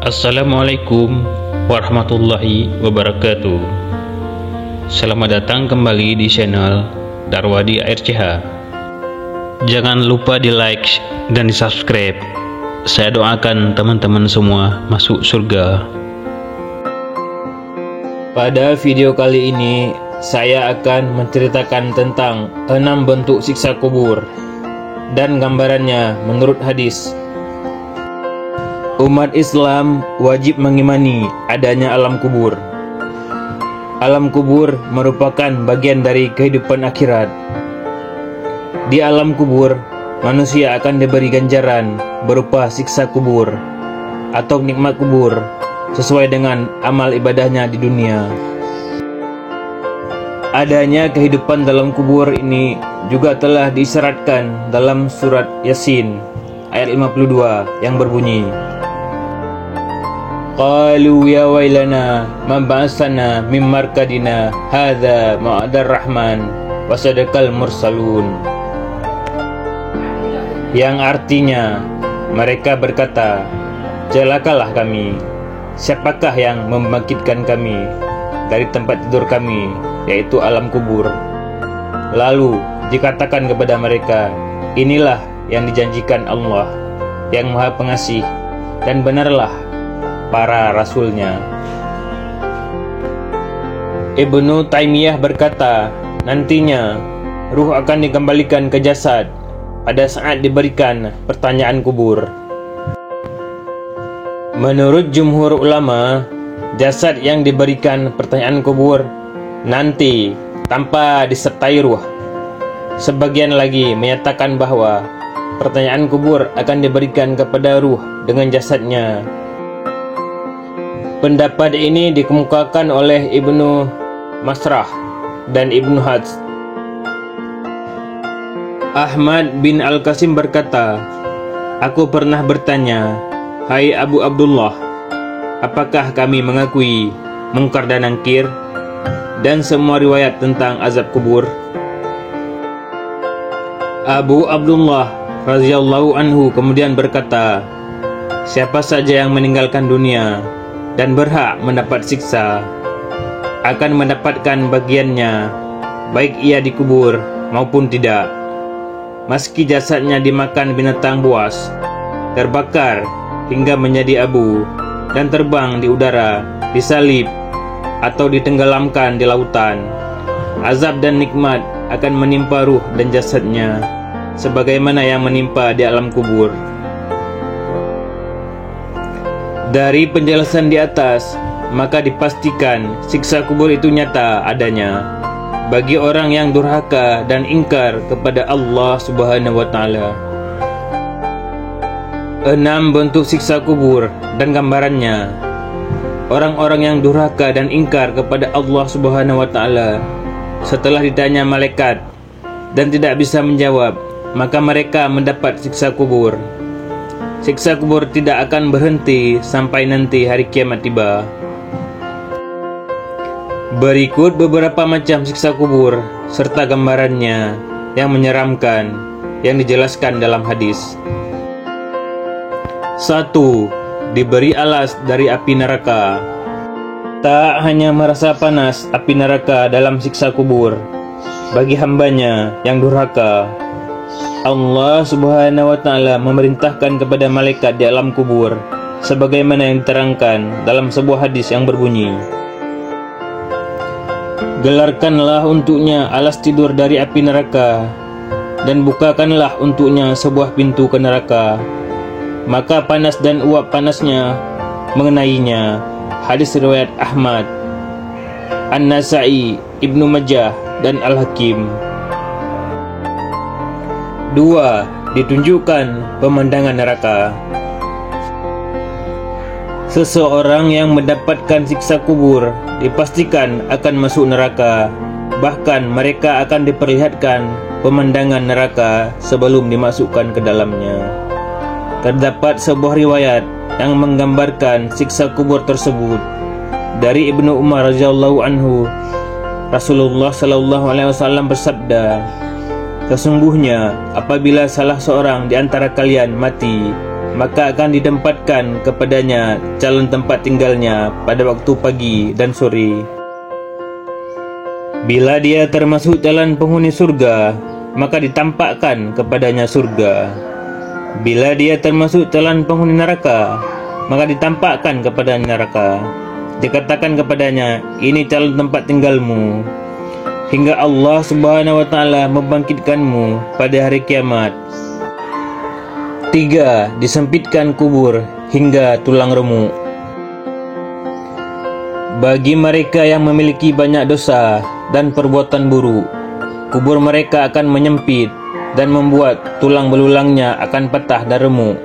Assalamualaikum warahmatullahi wabarakatuh. Selamat datang kembali di channel Darwadi ARCH. Jangan lupa di like dan di subscribe. Saya doakan teman-teman semua masuk surga. Pada video kali ini saya akan menceritakan tentang 6 bentuk siksa kubur dan gambarannya menurut hadis. Umat Islam wajib mengimani adanya alam kubur. Alam kubur merupakan bagian dari kehidupan akhirat. Di alam kubur, manusia akan diberi ganjaran berupa siksa kubur atau nikmat kubur sesuai dengan amal ibadahnya di dunia. Adanya kehidupan dalam kubur ini juga telah diisyaratkan dalam surat Yasin ayat 52 yang berbunyi, Qalu ya wailana man ba'atsana min markadina hadza ma'adar rahman wa sadaqal mursalun. Yang artinya mereka berkata, celakalah kami, siapakah yang membangkitkan kami dari tempat tidur kami, yaitu alam kubur. Lalu dikatakan kepada mereka, inilah yang dijanjikan Allah yang Maha Pengasih, dan benarlah para rasulnya. Ibnu Taimiyah berkata, nantinya ruh akan dikembalikan ke jasad pada saat diberikan pertanyaan kubur. Menurut jumhur ulama, jasad yang diberikan pertanyaan kubur nanti tanpa disertai ruh. Sebagian lagi menyatakan bahwa pertanyaan kubur akan diberikan kepada ruh dengan jasadnya. Pendapat ini dikemukakan oleh Ibnu Masrah dan Ibnu Hajj. Ahmad bin Al-Qasim berkata, aku pernah bertanya, hai Abu Abdullah, apakah kami mengakui mungkar dan nakir dan semua riwayat tentang azab kubur? Abu Abdullah radhiyallahu anhu kemudian berkata, siapa saja yang meninggalkan dunia dan berhak mendapat siksa akan mendapatkan bagiannya, baik ia dikubur maupun tidak. Meski jasadnya dimakan binatang buas, terbakar hingga menjadi abu, dan terbang di udara, disalib, atau ditenggelamkan di lautan, azab dan nikmat akan menimpa ruh dan jasadnya, sebagaimana yang menimpa di alam kubur. Dari penjelasan di atas, maka dipastikan siksa kubur itu nyata adanya bagi orang yang durhaka dan ingkar kepada Allah Subhanahu wa Ta'ala. 6 bentuk siksa kubur dan gambarannya. Orang-orang yang durhaka dan ingkar kepada Allah Subhanahu wa Ta'ala setelah ditanya malaikat dan tidak bisa menjawab, maka mereka mendapat siksa kubur. Siksa kubur tidak akan berhenti sampai nanti hari kiamat tiba. Berikut beberapa macam siksa kubur serta gambarannya yang menyeramkan yang dijelaskan dalam hadis. 1. Diberi alas dari api neraka. Tak hanya merasa panas api neraka dalam siksa kubur bagi hambanya yang durhaka, Allah Subhanahu wa Ta'ala memerintahkan kepada malaikat di alam kubur sebagaimana yang diterangkan dalam sebuah hadis yang berbunyi, gelarkanlah untuknya alas tidur dari api neraka dan bukakanlah untuknya sebuah pintu ke neraka, maka panas dan uap panasnya mengenainya. Hadis riwayat Ahmad, An-Nasa'i, Ibnu Majah, dan Al-Hakim. 2. Ditunjukkan pemandangan neraka. Seseorang yang mendapatkan siksa kubur dipastikan akan masuk neraka. Bahkan mereka akan diperlihatkan pemandangan neraka sebelum dimasukkan ke dalamnya. Terdapat sebuah riwayat yang menggambarkan siksa kubur tersebut dari Ibnu Umar radhiyallahu anhu. Rasulullah sallallahu alaihi wasallam bersabda, sesungguhnya apabila salah seorang di antara kalian mati maka akan ditempatkan kepadanya calon tempat tinggalnya pada waktu pagi dan sore. Bila dia termasuk calon penghuni surga, maka ditampakkan kepadanya surga. Bila dia termasuk calon penghuni neraka, maka ditampakkan kepadanya neraka. Dikatakan kepadanya, ini calon tempat tinggalmu, hingga Allah Subhanahu wa Ta'ala membangkitkanmu pada hari kiamat. 3. Disempitkan kubur hingga tulang remuk. Bagi mereka yang memiliki banyak dosa dan perbuatan buruk, kubur mereka akan menyempit dan membuat tulang belulangnya akan patah dan remuk.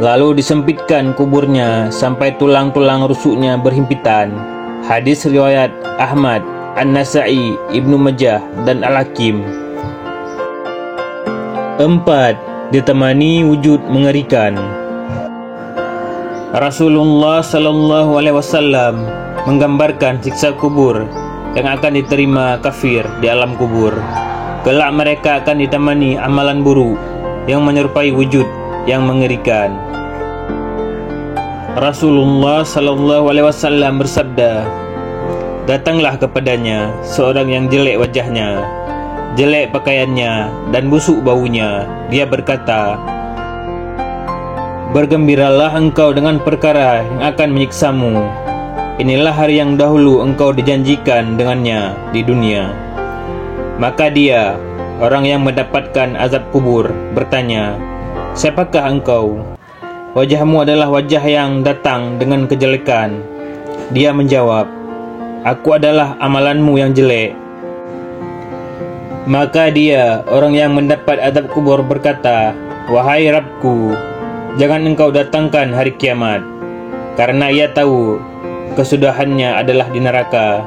Lalu disempitkan kuburnya sampai tulang-tulang rusuknya berhimpitan. Hadis riwayat Ahmad, An-Nasa'i, Ibnu Majah, dan Al-Hakim. 4. Ditemani wujud mengerikan. Rasulullah sallallahu alaihi wasallam menggambarkan siksa kubur yang akan diterima kafir di alam kubur. Kelak mereka akan ditemani amalan buruk yang menyerupai wujud yang mengerikan. Rasulullah sallallahu alaihi wasallam bersabda, datanglah kepadanya seorang yang jelek wajahnya, jelek pakaiannya, dan busuk baunya. Dia berkata, bergembiralah engkau dengan perkara yang akan menyiksamu. Inilah hari yang dahulu engkau dijanjikan dengannya di dunia. Maka dia, orang yang mendapatkan azab kubur, bertanya, siapakah engkau? Wajahmu adalah wajah yang datang dengan kejelekan. Dia menjawab, aku adalah amalanmu yang jelek. Maka dia, orang yang mendapat azab kubur, berkata, wahai Rabbku, jangan engkau datangkan hari kiamat, karena ia tahu kesudahannya adalah di neraka.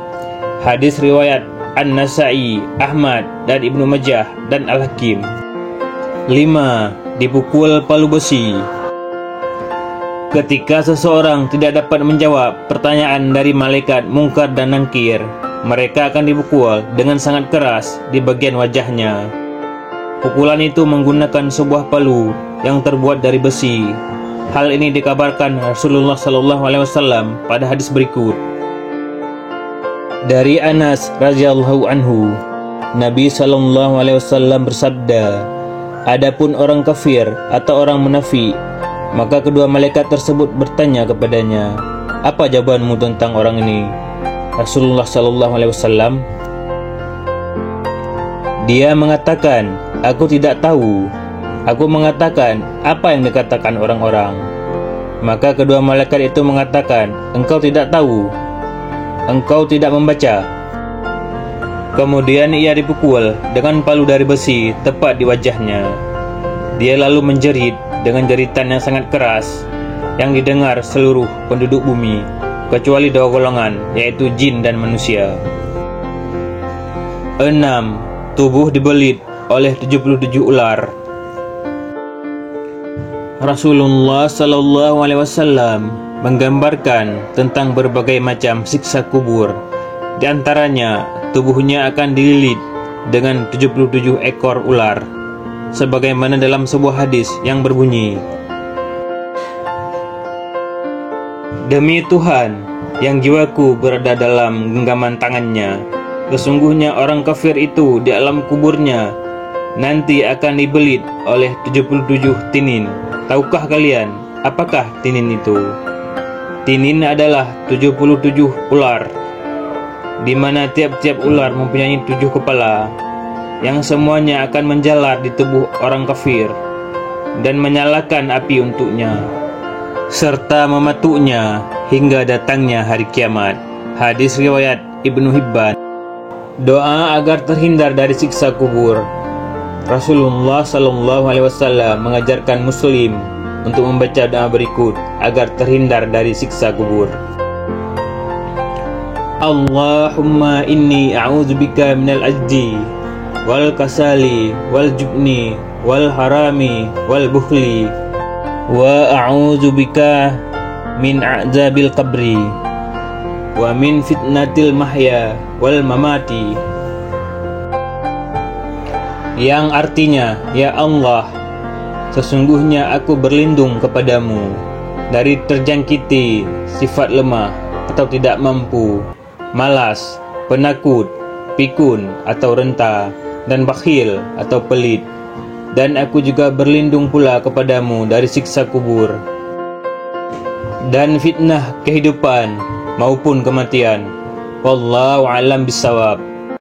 Hadis riwayat An-Nasa'i, Ahmad, dan Ibnu Majah, dan Al-Hakim. 5. Dipukul palu besi. Ketika seseorang tidak dapat menjawab pertanyaan dari malaikat Munkar dan Nakir, mereka akan dipukul dengan sangat keras di bagian wajahnya. Pukulan itu menggunakan sebuah palu yang terbuat dari besi. Hal ini dikabarkan Rasulullah SAW pada hadis berikut. Dari Anas radhiyallahu anhu, Nabi SAW bersabda, adapun orang kafir atau orang munafik, maka kedua malaikat tersebut bertanya kepadanya, apa jawabanmu tentang orang ini? Rasulullah SAW, dia mengatakan, aku tidak tahu. Aku mengatakan, apa yang dikatakan orang-orang? Maka kedua malaikat itu mengatakan, engkau tidak tahu, engkau tidak membaca. Kemudian ia dipukul dengan palu dari besi tepat di wajahnya. Dia lalu menjerit dengan jeritan yang sangat keras yang didengar seluruh penduduk bumi, kecuali dua golongan, yaitu jin dan manusia. 6. Tubuh dibelit oleh 77 ular. Rasulullah SAW menggambarkan tentang berbagai macam siksa kubur. Di antaranya, tubuhnya akan dililit dengan 77 ekor ular, sebagaimana dalam sebuah hadis yang berbunyi, demi Tuhan yang jiwaku berada dalam genggaman tangannya, sesungguhnya orang kafir itu di alam kuburnya nanti akan dibelit oleh 77 tinin. Tahukah kalian apakah tinin itu? Tinin adalah 77 ular, di mana tiap-tiap ular mempunyai 7 kepala, yang semuanya akan menjalar di tubuh orang kafir dan menyalakan api untuknya, serta mematuknya hingga datangnya hari kiamat. Hadis riwayat Ibnu Hibban. Doa agar terhindar dari siksa kubur. Rasulullah SAW mengajarkan Muslim untuk membaca doa berikut agar terhindar dari siksa kubur. Allahumma inni a'udzubika minal ajzi wal kasali wal jubni wal harami wal bukhli wa a'udzubika min a'zabil qabri wa min fitnatil mahya wal mamati, yang artinya, ya Allah, Sesungguhnya aku berlindung kepadamu dari terjangkiti sifat lemah atau tidak mampu, malas, penakut, pikun atau renta, dan bakhil atau pelit. Dan aku juga berlindung pula kepadamu dari siksa kubur dan fitnah kehidupan maupun kematian. Wallahu a'lam bissawab.